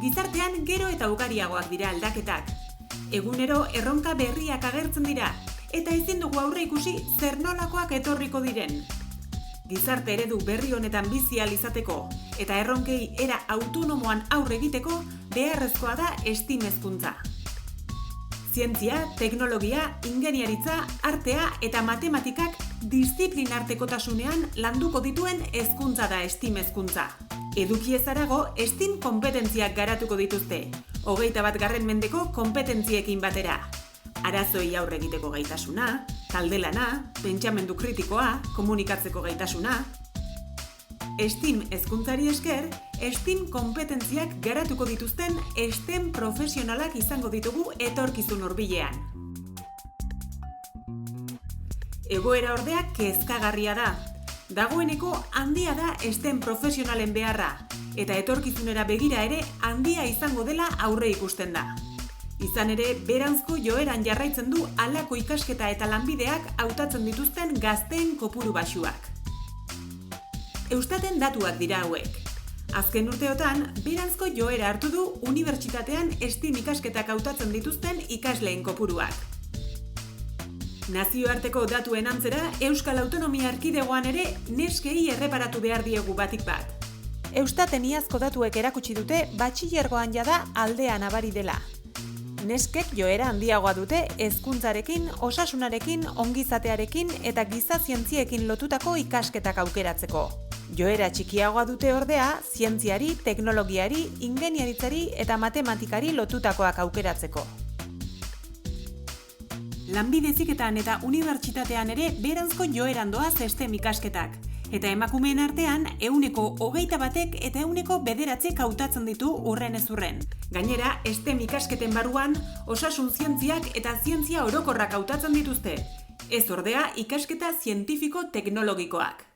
Gizartean gero eta ugariagoak dira aldaketak. Egunero erronka berriak agertzen dira, eta ezin dugu aurre ikusi zer nolakoak etorriko diren. Gizarte eredu berri honetan bizi ahal izateko eta erronkei era autonomoan aurre egiteko beharrezkoa da STEAM hezkuntza. Zientzia, teknologia, ingeniaritza, artea eta matematikak diziplinartekotasunean landuko dituen hezkuntza da STEAM hezkuntza. Edukiez harago, STEAM konpetentziak garatuko dituzte, 21. mendeko konpetentziekin batera. Arazoei aurre egiteko gaitasuna, talde-lana, pentsamendu kritikoa, komunikatzeko gaitasuna. STEAM hezkuntzari esker, STEAM konpetentziak garatuko dituzten STEM profesionalak izango ditugu etorkizun hurbilean. Egoera ordea kezkagarria da. Dagoeneko handia da STEM profesionalen beharra, eta etorkizunera begira ere handia izango dela aurre ikusten da. Izan ere, beranzko joeran jarraitzen du halako ikasketa eta lanbideak hautatzen dituzten gazteen kopuru baxuak. Eustaten datuak dira hauek. Azken urteotan, beranzko joera hartu du unibertsitatean STEAM ikasketak hautatzen dituzten ikasleen kopuruak. Nazioarteko datuen antzera, Euskal Autonomia Erkidegoan ere neskei erreparatu behar diegu batik bat. Eustaten iazko datuek erakutsi dute batxilergoan jada aldea nabari dela. Neskek joera handiagoa dute hezkuntzarekin, osasunarekin, ongizatearekin eta giza zientziekin lotutako ikasketak aukeratzeko. Joera txikiagoa dute ordea, zientziari, teknologiari, ingeniaritzari eta matematikari lotutakoak aukeratzeko. Lanbide heziketan eta unibertsitatean ere beranzko joeran doaz STEM ikasketak. Eta emakumeen artean 21% eta 9% hautatzen ditu urrenez urren. Gainera, STEM ikasketen barruan osasun zientziak eta zientzia orokorrak hautatzen dituzte. Ez ordea ikasketa zientifiko teknologikoak.